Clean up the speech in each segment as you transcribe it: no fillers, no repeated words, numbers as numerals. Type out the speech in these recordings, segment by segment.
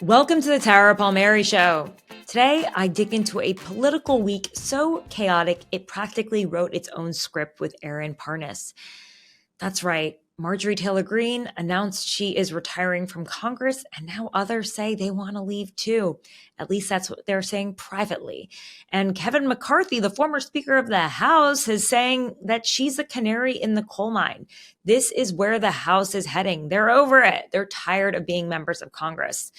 Welcome to the Tara Palmeri Show. Today, I dig into a political week so chaotic it practically wrote its own script with Aaron Parnas. That's right, Marjorie Taylor Greene announced she is retiring from Congress, and now others say they want to leave too. At least that's what they're saying privately. And Kevin McCarthy, the former Speaker of the House, is saying that she's a canary in the coal mine. This is where the House is heading. They're over it. They're tired of being members of Congress.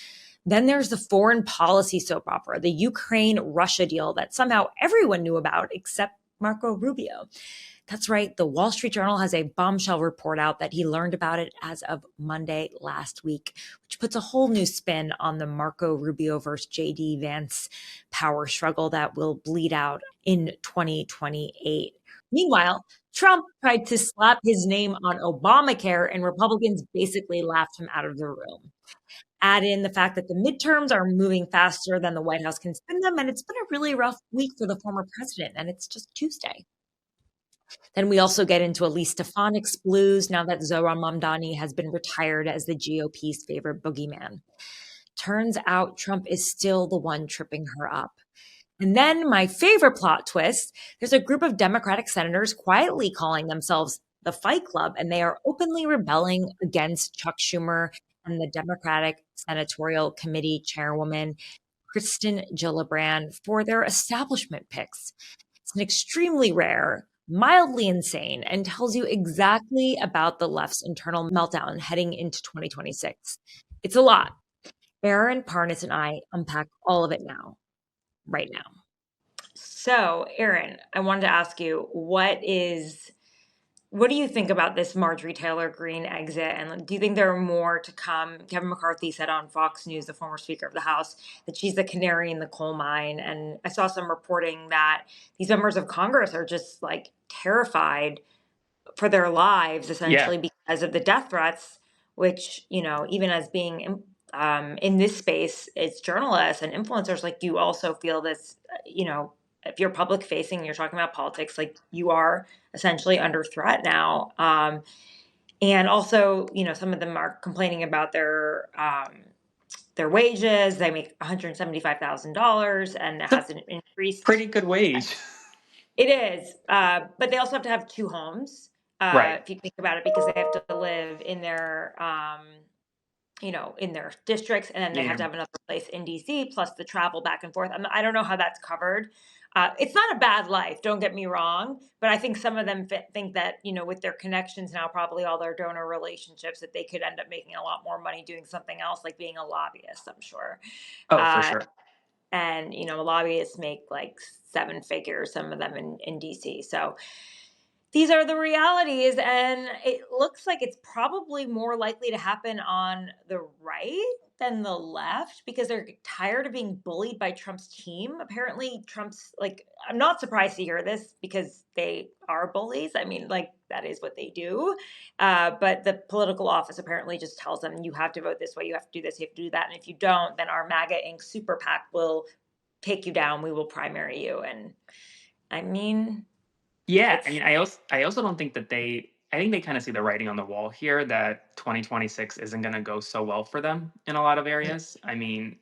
Then there's the foreign policy soap opera, the Ukraine-Russia deal that somehow everyone knew about except Marco Rubio. That's right, the Wall Street Journal has a bombshell report out that he learned about it as of Monday last week, which puts a whole new spin on the Marco Rubio versus J.D. Vance power struggle that will bleed out in 2028. Meanwhile, Trump tried to slap his name on Obamacare, and Republicans basically laughed him out of the room. Add in the fact that the midterms are moving faster than the White House can spend them, and it's been a really rough week for the former president, and it's just Tuesday. Then we also get into Elise Stefanik's blues now that Zohran Mamdani has been retired as the GOP's favorite boogeyman. Turns out Trump is still the one tripping her up. And then my favorite plot twist, there's a group of Democratic senators quietly calling themselves the Fight Club, and they are openly rebelling against Chuck Schumer and the Democratic Senatorial Committee Chairwoman, Kristen Gillibrand, for their establishment picks. It's an extremely rare, mildly insane, and tells you exactly about the left's internal meltdown heading into 2026. It's a lot. Aaron Parnas and I unpack all of it now, right now. So, Aaron, I wanted to ask you, what do you think about this Marjorie Taylor Greene exit? And do you think there are more to come? Kevin McCarthy said on Fox News, the former Speaker of the House, that she's the canary in the coal mine. And I saw some reporting that these members of Congress are just like terrified for their lives, essentially, because of the death threats, which, even as being in this space, it's journalists and influencers, like, you also feel this, if you're public facing, you're talking about politics, like, you are essentially under threat now. And also, some of them are complaining about their wages. They make $175,000 and it hasn't increased. Pretty good wage. It is. But they also have to have two homes, Right. if you think about it, because they have to live in their, in their districts, and then they have to have another place in DC, plus the travel back and forth. I don't know how that's covered. It's not a bad life, don't get me wrong, but I think some of them think that, with their connections now, probably all their donor relationships, that they could end up making a lot more money doing something else, like being a lobbyist, I'm sure. Oh, for sure. And, lobbyists make like 7 figures, some of them in DC. So these are the realities, and it looks like it's probably more likely to happen on the right than the left because they're tired of being bullied by Trump's team. Apparently, Trump's I'm not surprised to hear this because they are bullies. I mean, that is what they do. But the political office apparently just tells them, you have to vote this way, you have to do this, you have to do that. And if you don't, then our MAGA Inc. super PAC will take you down. We will primary you. And I mean... Yeah, I also don't think that I think they kind of see the writing on the wall here that 2026 isn't going to go so well for them in a lot of areas. I mean,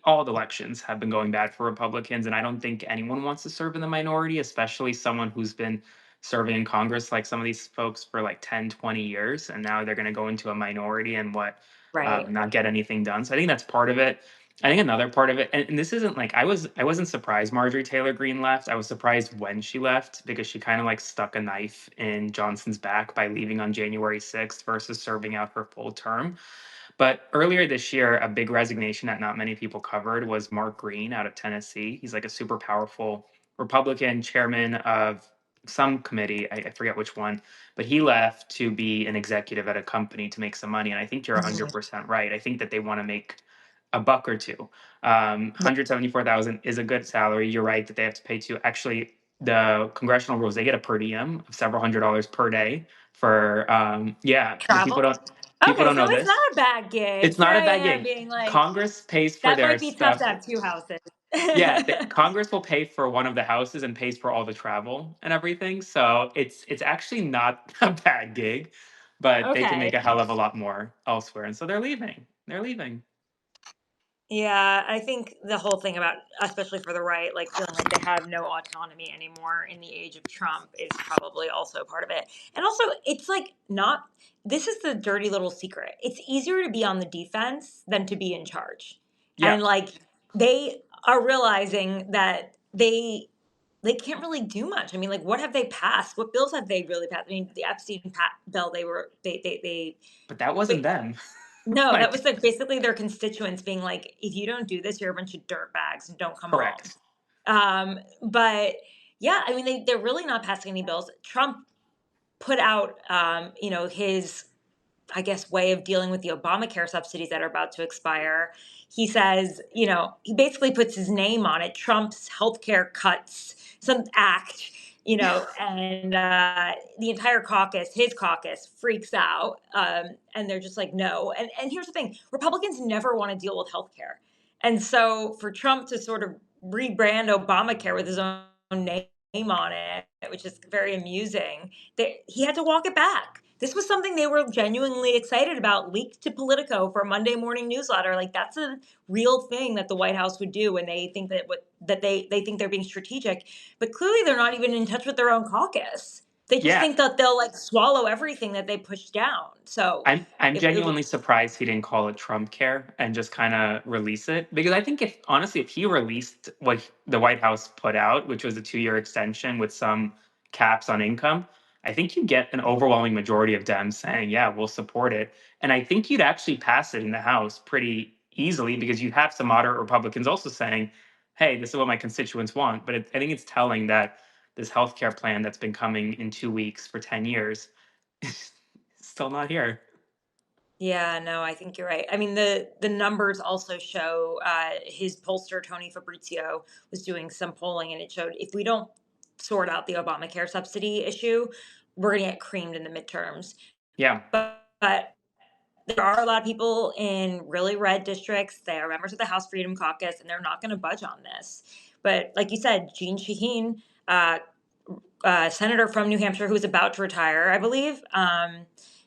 all the elections have been going bad for Republicans, and I don't think anyone wants to serve in the minority, especially someone who's been serving in Congress, like some of these folks, for like 10, 20 years, and now they're going to go into a minority and not get anything done. So I think that's part of it. I think another part of it, and this isn't I wasn't surprised Marjorie Taylor Greene left. I was surprised when she left because she kind of stuck a knife in Johnson's back by leaving on January 6th versus serving out her full term. But earlier this year, a big resignation that not many people covered was Mark Green out of Tennessee. He's like a super powerful Republican chairman of some committee. I forget which one, but he left to be an executive at a company to make some money. And I think you're 100% right. I think that they want to make a buck or two. 174,000 is a good salary. You're right that they have to pay to actually the congressional rules. They get a per diem of several $100s per day for travel. People don't know it's this. Not a bad gig. It's not a bad gig. Congress pays for their stuff. That might be tough to have 2 houses. Yeah, Congress will pay for one of the houses and pays for all the travel and everything. So it's actually not a bad gig. but they can Okay. make a hell of a lot more elsewhere. And so they're leaving. They're leaving. Yeah, I think the whole thing about, especially for the right, like feeling like they have no autonomy anymore in the age of Trump is probably also part of it. And also, it's like not, this is the dirty little secret. It's easier to be on the defense than to be in charge. Yeah. And like they are realizing that they can't really do much. I mean, like what have they passed? What bills have they really passed? I mean, the Epstein bill, But that wasn't they them. no, that Like, was like basically their constituents being like, if you don't do this, you're a bunch of dirtbags and don't come home. correct. But yeah, I mean, they're really not passing any bills. Trump put out, his, I guess, way of dealing with the Obamacare subsidies that are about to expire. He says, he basically puts his name on it, Trump's healthcare cuts, some act, and the entire caucus, his caucus, freaks out. And they're just like, no. And here's the thing, Republicans never want to deal with healthcare. And so for Trump to sort of rebrand Obamacare with his own name on it, which is very amusing, he had to walk it back. This was something they were genuinely excited about, leaked to Politico for a Monday morning newsletter. Like that's a real thing that the White House would do when they think that they think they're being strategic, but clearly they're not even in touch with their own caucus. They just Yeah. think that they'll like swallow everything that they push down. So I'm it was, genuinely surprised he didn't call it Trump care and just kind of release it, because I think, if honestly, if he released what the White House put out, which was a 2-year extension with some caps on income, I think you get an overwhelming majority of Dems saying, "Yeah, we'll support it," and I think you'd actually pass it in the House pretty easily, because you have some moderate Republicans also saying, "Hey, this is what my constituents want." But I think it's telling that this healthcare plan that's been coming in 2 weeks for 10 years is still not here. yeah, no, I think you're right. I mean, the numbers also show, his pollster Tony Fabrizio was doing some polling, and it showed if we don't sort out the Obamacare subsidy issue, we're going to get creamed in the midterms. Yeah. But there are a lot of people in really red districts. They are members of the House Freedom Caucus, and they're not going to budge on this. But like you said, Jean Shaheen, senator from New Hampshire, who is about to retire, I believe.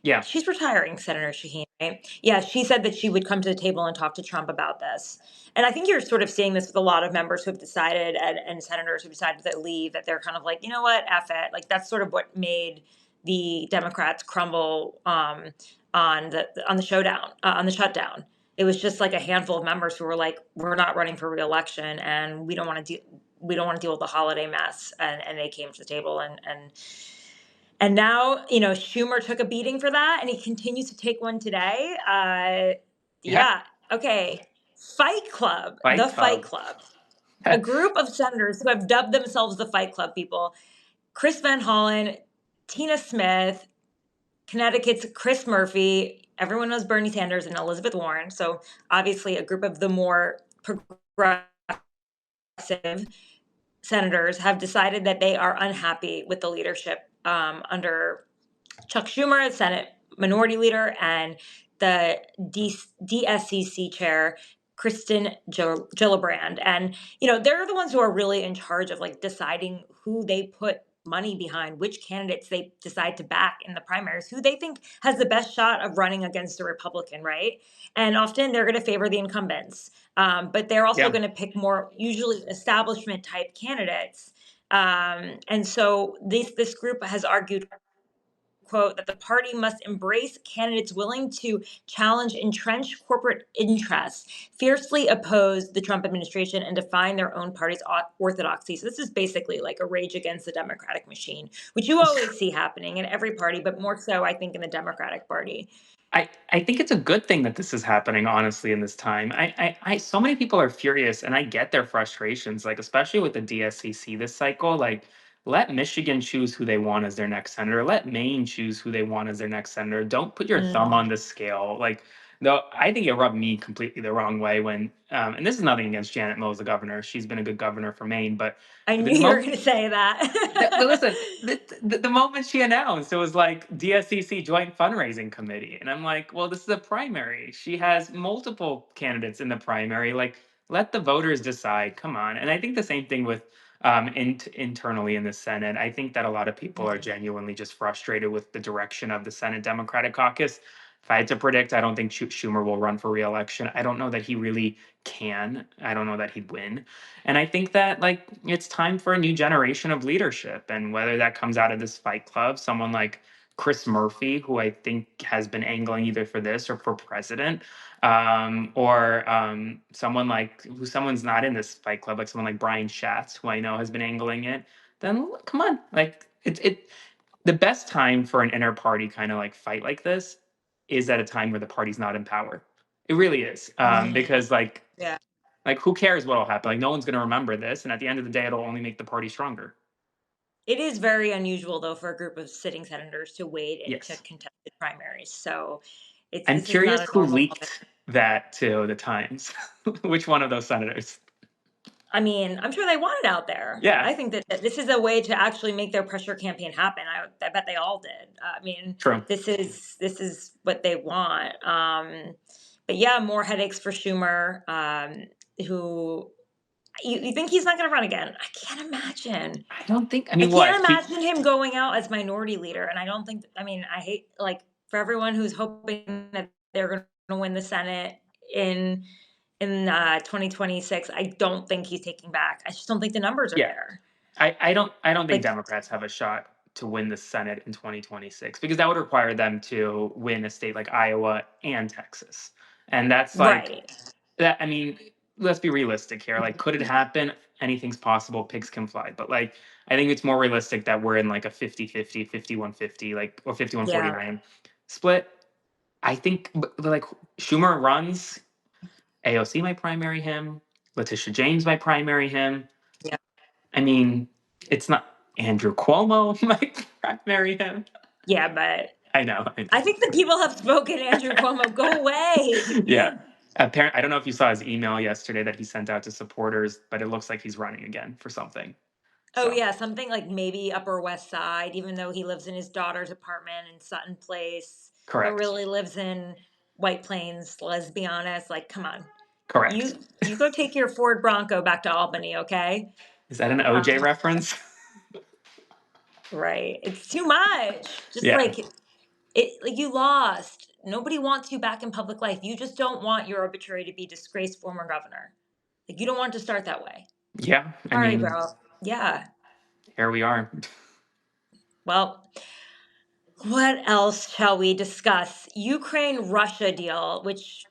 Yeah. She's retiring, Senator Shaheen, right? Yeah, she said that she would come to the table and talk to Trump about this. And I think you're sort of seeing this with a lot of members who have decided, and senators who decided to leave, that they're kind of like, you know what, F it. Like that's sort of what made the Democrats crumble, on the shutdown. It was just like a handful of members who were like, we're not running for reelection, and we don't want to deal with the holiday mess, and they came to the table, and now, Schumer took a beating for that, and he continues to take one today. Yeah. Yeah. Okay. Fight Club, Fight the Fight Club. Club, a group of senators who have dubbed themselves the Fight Club people. Chris Van Hollen, Tina Smith, Connecticut's Chris Murphy. Everyone knows Bernie Sanders and Elizabeth Warren. So obviously, a group of the more progressive senators have decided that they are unhappy with the leadership, under Chuck Schumer, Senate Minority Leader, and the DSCC Chair, Kristen Gillibrand. And, they're the ones who are really in charge of like deciding who they put money behind, which candidates they decide to back in the primaries, who they think has the best shot of running against a Republican, right? And often they're going to favor the incumbents, but they're also Yeah. going to pick more usually establishment type candidates. And so this group has argued, quote, that the party must embrace candidates willing to challenge entrenched corporate interests, fiercely oppose the Trump administration, and define their own party's orthodoxy. So this is basically like a rage against the Democratic machine, which you always see happening in every party, but more so, I think, in the Democratic Party. I think it's a good thing that this is happening, honestly, in this time. So many people are furious, and I get their frustrations, like, especially with the DSCC this cycle. Like, let Michigan choose who they want as their next senator. Let Maine choose who they want as their next senator. Don't put your thumb on Mm. the scale. Like, though, I think it rubbed me completely the wrong way when, and this is nothing against Janet Mills, the governor. She's been a good governor for Maine, but I the knew you were moment going to say but that. listen, the moment she announced, it was like DSCC Joint Fundraising Committee. And I'm like, well, this is a primary. She has multiple candidates in the primary. Like, let the voters decide. Come on. And I think the same thing with internally in the Senate. I think that a lot of people are genuinely just frustrated with the direction of the Senate Democratic caucus. If I had to predict, I don't think Schumer will run for reelection. I don't know that he really can. I don't know that he'd win. And I think that like it's time for a new generation of leadership. And whether that comes out of this fight club, someone like Chris Murphy, who I think has been angling either for this or for president, or someone's not in this fight club, like someone like Brian Schatz, who I know has been angling it. Then come on, like the best time for an inter-party kind of like fight like this is at a time where the party's not in power. It really is, because Yeah. like who cares what'll happen? Like no one's going to remember this, and at the end of the day, it'll only make the party stronger. It is very unusual, though, for a group of sitting senators to wade into Yes. contested primaries. So I'm this is not curious a who normal moment. leaked that to the Times. Which one of those senators? I mean, I'm sure they want it out there. Yeah, I think that this is a way to actually make their pressure campaign happen. I bet they all did. I mean, true. this is what they want. But yeah, more headaches for Schumer, who you think he's not going to run again? I can't imagine. I don't think. I I mean, what can't imagine him going out as minority leader, and I don't think. I mean, I hate like for everyone who's hoping that they're going to win the Senate in 2026. I don't think he's taking back. I just don't think the numbers are Yeah, there. I don't think Like, Democrats have a shot to win the Senate in 2026 because that would require them to win a state like Iowa and Texas, and that's like right? that. I mean, let's be realistic here. Like, could it happen? Anything's possible. Pigs can fly, but like, I think it's more realistic that we're in like a 50-50, 51-50, like or Yeah, 51-49 split. I think, like Schumer runs. AOC might primary him. Letitia James might primary him. yeah, I mean, it's not Andrew Cuomo might primary him. yeah. But I know. I think the people have spoken. Andrew Cuomo, go away. Yeah. Apparently, I don't know if you saw his email yesterday that he sent out to supporters, but it looks like he's running again for something. Oh So, yeah, something like maybe Upper West Side, even though he lives in his daughter's apartment in Sutton Place, but correct. really lives in White Plains. Let's be honest. Like, come on, Correct. you go take your Ford Bronco back to Albany, okay? Is that an OJ Um, reference? right. It's too much. Just Yeah. like it, like you lost. Nobody wants you back in public life. You just don't want your obituary to be disgraced former governor. Like you don't want to start that way. Yeah. I All right, mean, bro. Yeah. here we are. Well, what else shall we discuss? Ukraine-Russia deal, which,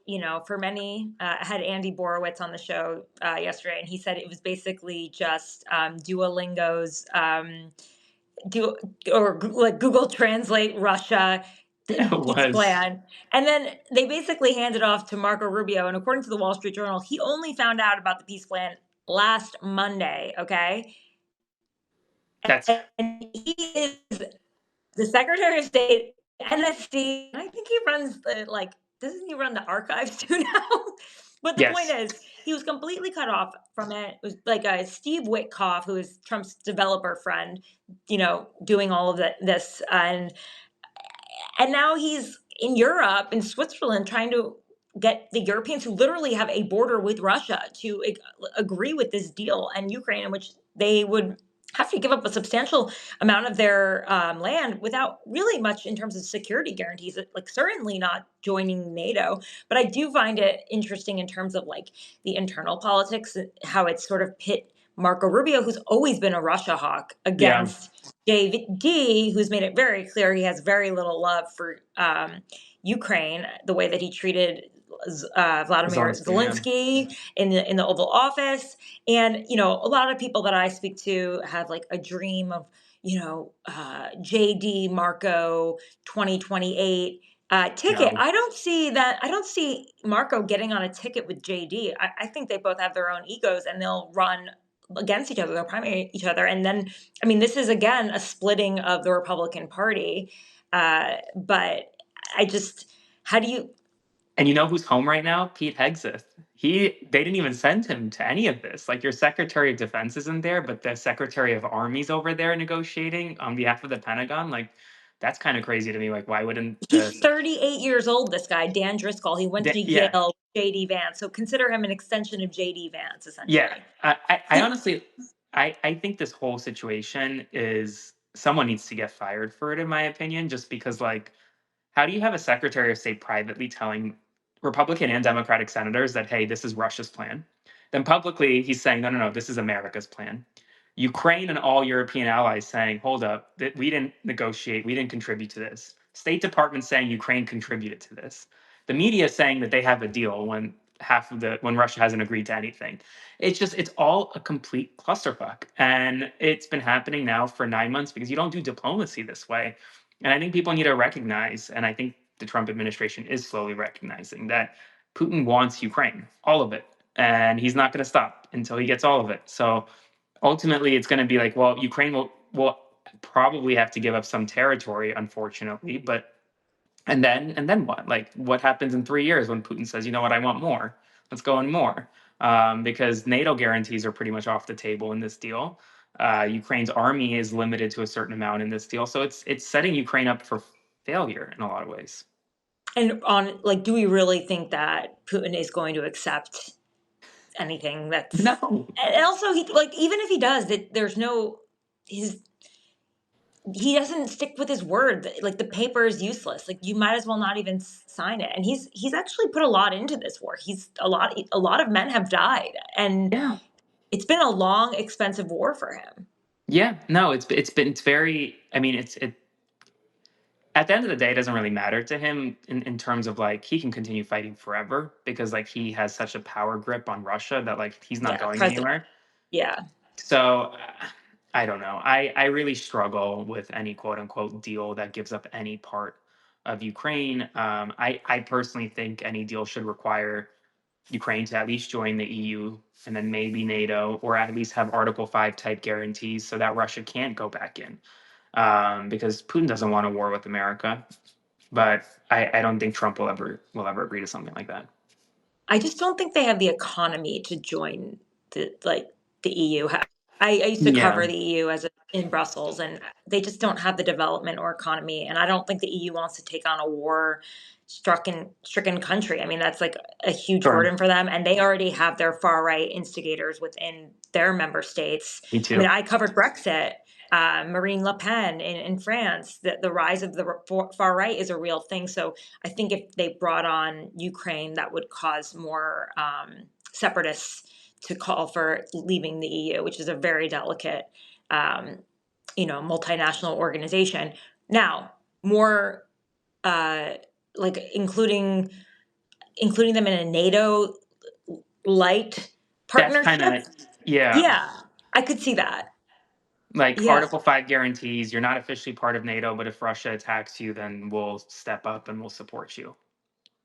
for many, I had Andy Borowitz on the show yesterday, and he said it was basically just Duolingo's do or like Google Translate Russia It peace was. plan. And then they basically handed off to Marco Rubio. And according to the Wall Street Journal, he only found out about the peace plan last Monday. Okay. That's And he is the Secretary of State, NSC. I think he runs doesn't he run the archives too now? But the point yes. is, he was completely cut off from it. It was like Steve Witkoff, who is Trump's developer friend, doing all of this. And now he's in Europe, in Switzerland, trying to get the Europeans who literally have a border with Russia to agree with this deal, and Ukraine, in which they would have to give up a substantial amount of their land without really much in terms of security guarantees, like certainly not joining NATO. But I do find it interesting in terms of like the internal politics, how it's sort of pit Marco Rubio, who's always been a Russia hawk, Yeah. against JD, who's made it very clear he has very little love for Ukraine, the way that he treated Vladimir Zelensky. Yeah. Zelensky in the Oval Office. And, a lot of people that I speak to have like a dream of, JD Marco 2028 ticket. No. I don't see that. I don't see Marco getting on a ticket with JD. I think they both have their own egos and they'll run against each other. They'll primary each other. And then, I mean, this is again a splitting of the Republican Party. But I just, how do you, And you know who's home right now? Pete Hegseth. They didn't even send him to any of this. Like your Secretary of Defense isn't there, but the Secretary of Army's over there negotiating on behalf of the Pentagon. Like that's kind of crazy to me. Like why wouldn't the he's 38 years old, this guy, Dan Driscoll. He went to yeah. Yale, JD Vance. So consider him an extension of JD Vance, Yeah. essentially. I honestly I think this whole situation is someone needs to get fired for it, in my opinion, just because like how do you have a Secretary of State privately telling Republican and Democratic senators that, hey, this is Russia's plan? Then publicly, he's saying, no, no, no, this is America's plan. Ukraine and all European allies saying, hold up, that we didn't negotiate, we didn't contribute to this. State Department saying Ukraine contributed to this. The media saying that they have a deal when Russia hasn't agreed to anything. It's all a complete clusterfuck. And it's been happening now for 9 months because you don't do diplomacy this way. And I think people need to recognize, and I think the Trump administration is slowly recognizing that Putin wants Ukraine, all of it. And he's not going to stop until he gets all of it. So ultimately, it's going to be like, well, Ukraine will probably have to give up some territory, unfortunately. But and then what? Like, what happens in 3 years when Putin says, you know what, I want more. Let's go in more. Because NATO guarantees are pretty much off the table in this deal. Ukraine's army is limited to a certain amount in this deal, so it's setting Ukraine up for failure in a lot of ways. And do we really think that Putin is going to accept anything that's, No. and also even if he does, that there's no, he doesn't stick with his word. Like, the paper is useless. Like, you might as well not even sign it. And he's actually put a lot into this war. A lot of men have died, and Yeah. it's been a long, expensive war for him. Yeah. No. It's very. I mean, it. At the end of the day, it doesn't really matter to him in terms of like he can continue fighting forever because like he has such a power grip on Russia that like he's not Yeah, going president. anywhere. Yeah. So I don't know. I really struggle with any quote unquote deal that gives up any part of Ukraine. I personally think any deal should require Ukraine to at least join the EU and then maybe NATO, or at least have Article 5 type guarantees so that Russia can't go back in. Because Putin doesn't want a war with America. But I don't think Trump will ever agree to something like that. I just don't think they have the economy to join the EU. I used to Yeah, cover the EU in Brussels, and they just don't have the development or economy. And I don't think the EU wants to take on a stricken country. I mean, that's like a huge sure. burden for them, and they already have their far right instigators within their member states. Me I mean, too. I covered Brexit. Marine Le Pen in France, the rise of the far right is a real thing. So I think if they brought on Ukraine, that would cause more separatists to call for leaving the EU, which is a very delicate, multinational organization. Now, more like including them in a NATO light That's kind partnership. of, yeah. Yeah, I could see that. Like Yeah. Article 5 guarantees you're not officially part of NATO, but if Russia attacks you, then we'll step up and we'll support you,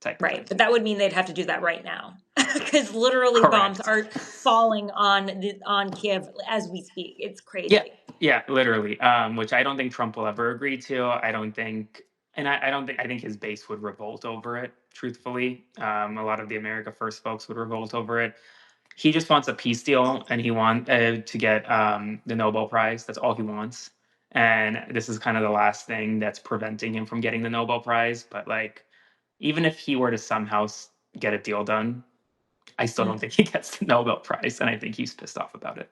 type of Right, thing. but that would mean they'd have to do that right now, because literally bombs Correct. are falling on Kiev as we speak. It's Yeah, crazy. yeah, literally. Which I don't think Trump will ever agree to. I don't think, and I don't think, I think his base would revolt over it. Truthfully, a lot of the America First folks would revolt over it. He just wants a peace deal, and he wants to get the Nobel Prize. That's all he wants. And this is kind of the last thing that's preventing him from getting the Nobel Prize. But like, even if he were to somehow get a deal done, I still don't Mm, think he gets the Nobel Prize, and I think he's pissed off about it.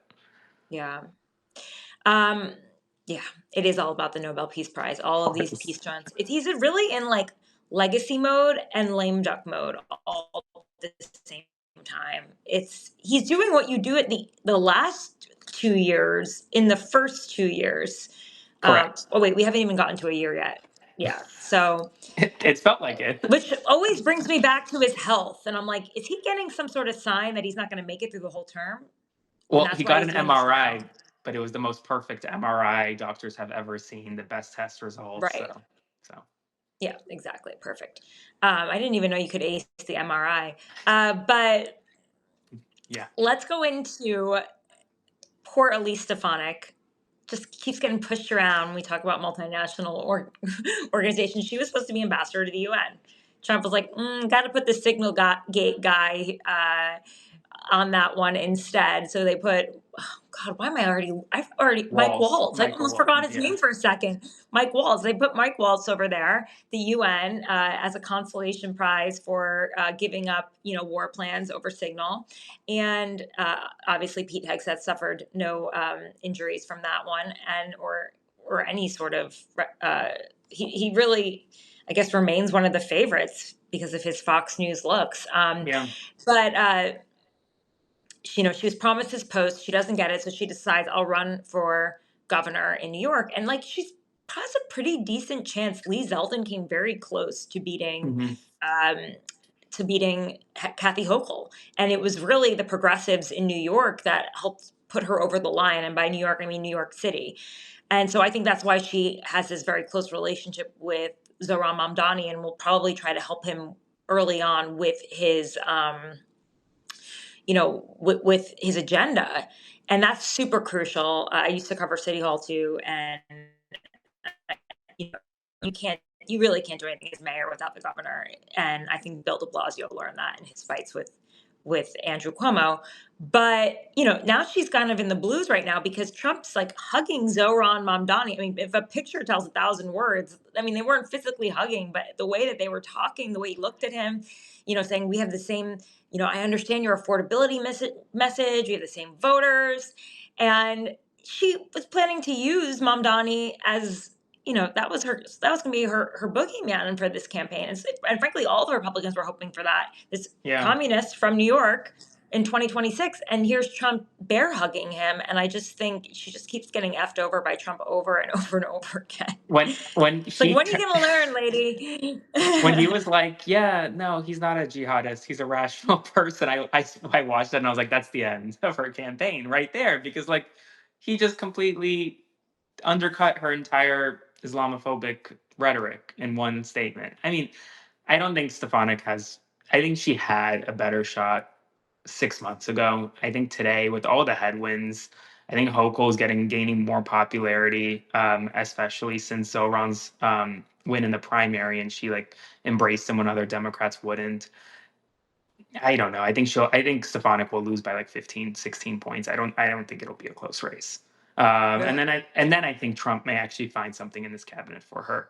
yeah. Um, yeah, it is all about the Nobel Peace Prize. All Of of these course. peace stunts. He's really in like legacy mode and lame duck mode all at the same time. He's doing what you do at the last 2 years in the first 2 years. Correct. Oh wait, we haven't even gotten to a year yet. Yeah. So, It's felt like it. which always brings me back to his health, and I'm like, is he getting some sort of sign that he's not going to make it through the whole term? And Well, that's he why got he's an doing this now. MRI, but it was the most perfect MRI doctors have ever seen, the best test results. Right. So Yeah, exactly. Perfect. I didn't even know you could ace the MRI. But yeah. let's go into poor Elise Stefanik. Just keeps getting pushed around when we talk about multinational organizations. She was supposed to be ambassador to the UN. Trump was like, got to put the signal gate guy on that one instead. So they put, oh God, why am I've already, Mike Waltz. I almost forgot his name for a second. Mike Waltz. They put Mike Waltz over there, the UN, as a consolation prize for giving up, war plans over Signal. And obviously Pete Hegseth suffered no injuries from that one, or any sort of, he really, I guess, remains one of the favorites because of his Fox News looks. But she was promised this post. She doesn't get it. So she decides, I'll run for governor in New York. And she has a pretty decent chance. Lee Zeldin came very close to beating Kathy Hochul. And it was really the progressives in New York that helped put her over the line. And by New York, I mean New York City. And so I think that's why she has this very close relationship with Zohran Mamdani, and will probably try to help him early on with his with his agenda. And that's super crucial. I used to cover City Hall too. And, you really can't do anything as mayor without the governor. And I think Bill de Blasio learned that in his fights with Andrew Cuomo. But, now she's kind of in the blues right now because Trump's hugging Zohran Mamdani. I mean, if a picture tells 1,000 words, I mean, they weren't physically hugging, but the way that they were talking, the way he looked at him, saying we have the same, I understand your affordability message. We have the same voters. And she was planning to use Mamdani as, that was going to be her boogeyman for this campaign. And frankly, all the Republicans were hoping for that. This communist from New York in 2026. And here's Trump bear hugging him. And I just think she just keeps getting effed over by Trump over and over and over again. When when are you going to learn, lady? When he was like, yeah, no, he's not a jihadist. He's a rational person. I watched that and I was like, that's the end of her campaign right there. Because he just completely undercut her entire Islamophobic rhetoric in one statement. I mean, I don't think Stefanik I think she had a better shot 6 months ago. I think today, with all the headwinds, I think Hochul is gaining more popularity, especially since Zohran's win in the primary, and she embraced him when other Democrats wouldn't. I don't know. I think Stefanik will lose by 15, 16 points. I don't think it'll be a close race. And then I think Trump may actually find something in this cabinet for her,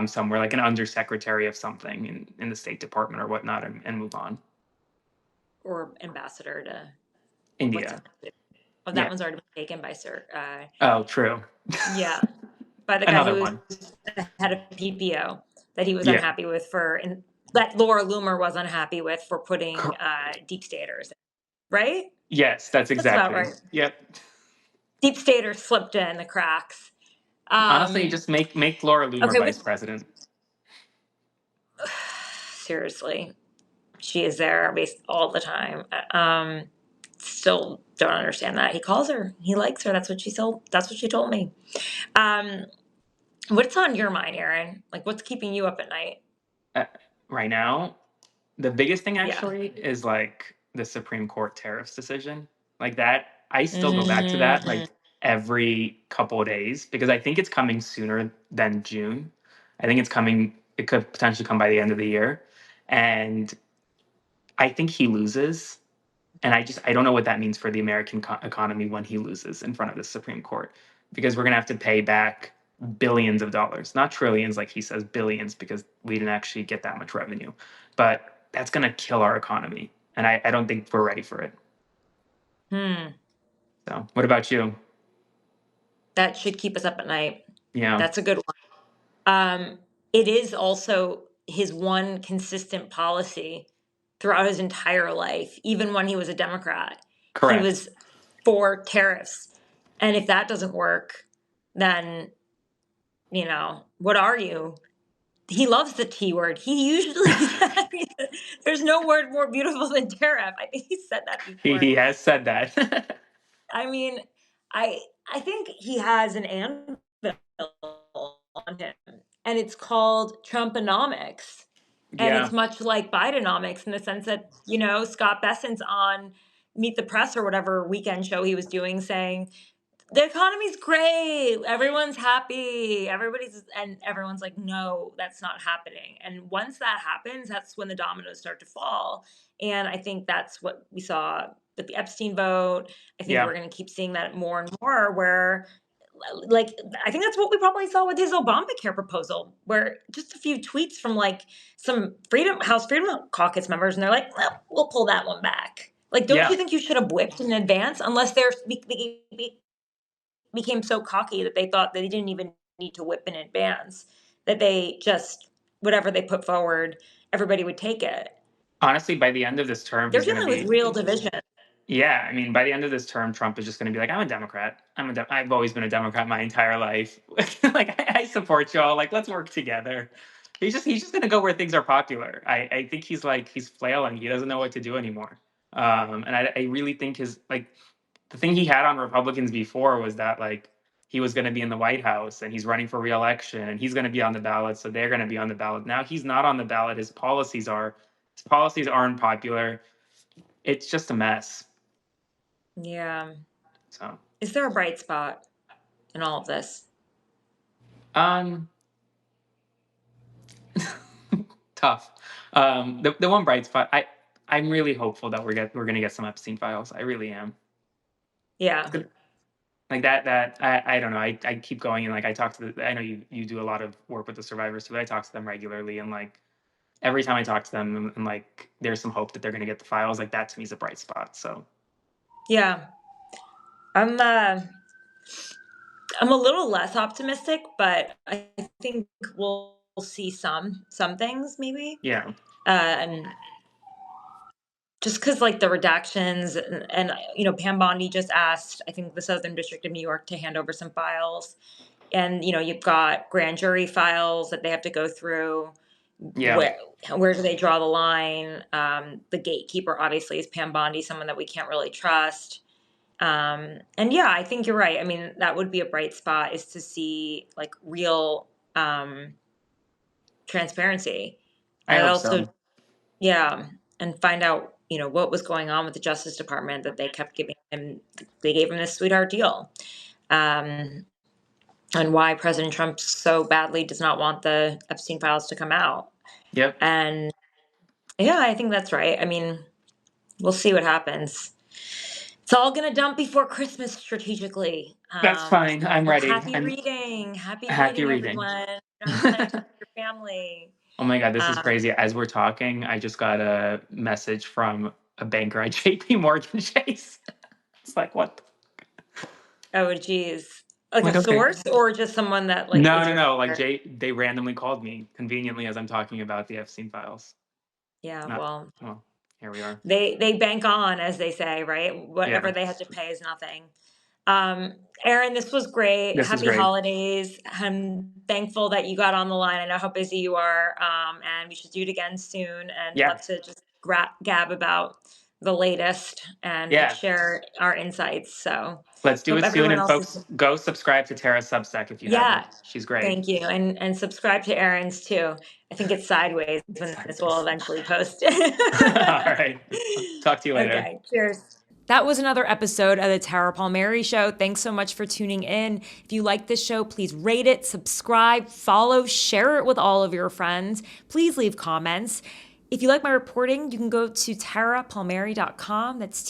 somewhere like an undersecretary of something in the State Department or whatnot, and move on. Or ambassador to India. That one's already been taken by Sir. Oh, true. Yeah, by the guy who was the head of PPO that he was unhappy with that Laura Loomer was unhappy with for putting deep staters, right? Yes, that's exactly right. Yep. Deep staters slipped in the cracks. Honestly, just make Laura Loomer vice president. Seriously, she is there all the time. Still don't understand that. He calls her. He likes her. That's what she told me. What's on your mind, Aaron? What's keeping you up at night? Right now, the biggest thing actually is the Supreme Court tariffs decision. That, I still go back to that every couple of days because I think it's coming sooner than June. I think it could potentially come by the end of the year. And I think he loses. And I don't know what that means for the American economy when he loses in front of the Supreme Court, because we're going to have to pay back billions of dollars, not trillions, like he says, billions, because we didn't actually get that much revenue. But that's going to kill our economy. And I don't think we're ready for it. So what about you? That should keep us up at night. Yeah. That's a good one. It is also his one consistent policy throughout his entire life, even when he was a Democrat. Correct. He was for tariffs. And if that doesn't work, then, what are you? He loves the T word. He usually there's no word more beautiful than tariff. I think he said that before. He has said that. I mean, I think he has an anvil on him, and it's called Trumponomics. And it's much like Bidenomics in the sense that, Scott Bessent's on Meet the Press or whatever weekend show he was doing saying, the economy's great. Everyone's happy. Everyone's like, no, that's not happening. And once that happens, that's when the dominoes start to fall. And I think that's what we saw with the Epstein vote. I think Yeah. we're going to keep seeing that more and more where like I think that's what we probably saw with his Obamacare proposal, where just a few tweets from like some House Freedom Caucus members, and they're like, well, we'll pull that one back. Like, don't Yeah. you think you should have whipped in advance? Unless became so cocky that they thought that they didn't even need to whip in advance, that they just whatever they put forward, everybody would take it. Honestly, by the end of this term, They're he's going to dealing with be. real division. Yeah, I mean, by the end of this term, Trump is just going to be like, "I'm a Democrat. I've always been a Democrat my entire life. Like, I support y'all. Like, let's work together." He's just going to go where things are popular. I think he's flailing. He doesn't know what to do anymore. And I really think the thing he had on Republicans before was that like he was going to be in the White House and he's running for reelection and he's going to be on the ballot, so they're going to be on the ballot. Now he's not on the ballot. His policies are. His policies aren't popular. It's just a mess. Yeah. So, Is there a bright spot in all of this? um, tough. The one bright spot, I'm really hopeful that we're gonna get some Epstein files. I really am. Yeah. Like that I don't know. I keep going and like I talk to I know you do a lot of work with the survivors, so I talk to them regularly and like every time I talk to them and like there's some hope that they're gonna get the files. Like that to me is a bright spot. So Yeah. I'm a little less optimistic, but I think we'll see some things maybe. yeah, And just because like the redactions and Pam Bondi just asked, I think the Southern District of New York to hand over some files, and you've got grand jury files that they have to go through. yeah, Where do they draw the line? The gatekeeper obviously is Pam Bondi, someone that we can't really trust. And yeah, I think you're right. I mean, that would be a bright spot, is to see like real transparency. I And hope also, so. yeah, and find out, what was going on with the Justice Department, that they kept they gave him this sweetheart deal. Um, and why President Trump so badly does not want the Epstein files to come out. Yep, And yeah, I think that's right. I mean, we'll see what happens. It's all going to dump before Christmas strategically. that's fine. I'm So ready. happy I'm reading. Happy happy reading, reading. everyone. Have a nice time with your family. Oh my God, this is Um, crazy. As we're talking, I just got a message from a banker at JP Morgan Chase. It's like, what? oh, geez. I'm Like a like, okay. source, or just someone that like No, is no, your no. Like banker? they randomly called me conveniently as I'm talking about the Epstein files. Yeah, Not, well, well, here we are. they bank on, as they say, right? Whatever Yeah, they have to pay is nothing. Aaron, this was great. this is Happy great. holidays. I'm thankful that you got on the line. I know how busy you are. And we should do it again soon, and Yeah, love to just gab about the latest and yeah. share our insights. So Let's do hope it soon. everyone And else is, folks, go subscribe to Tara's Substack if you yeah, haven't. She's great. thank you. And subscribe to Aaron's too. I think it's sideways when this will Sideways. eventually post. All right. Talk to you later. Okay, cheers. That was another episode of the Tara Palmeri Show. Thanks so much for tuning in. If you like this show, please rate it, subscribe, follow, share it with all of your friends. Please leave comments. If you like my reporting, you can go to tarapalmeri.com. That's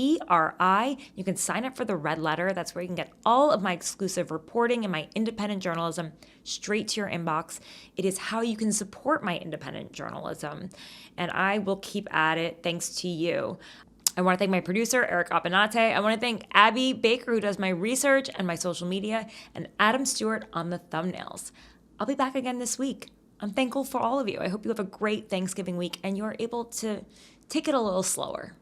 TARAPALMERI. You can sign up for the red letter. That's where you can get all of my exclusive reporting and my independent journalism straight to your inbox. It is how you can support my independent journalism. And I will keep at it thanks to you. I want to thank my producer, Eric Apanate. I want to thank Abby Baker, who does my research and my social media, and Adam Stewart on the thumbnails. I'll be back again this week. I'm thankful for all of you. I hope you have a great Thanksgiving week and you're able to take it a little slower.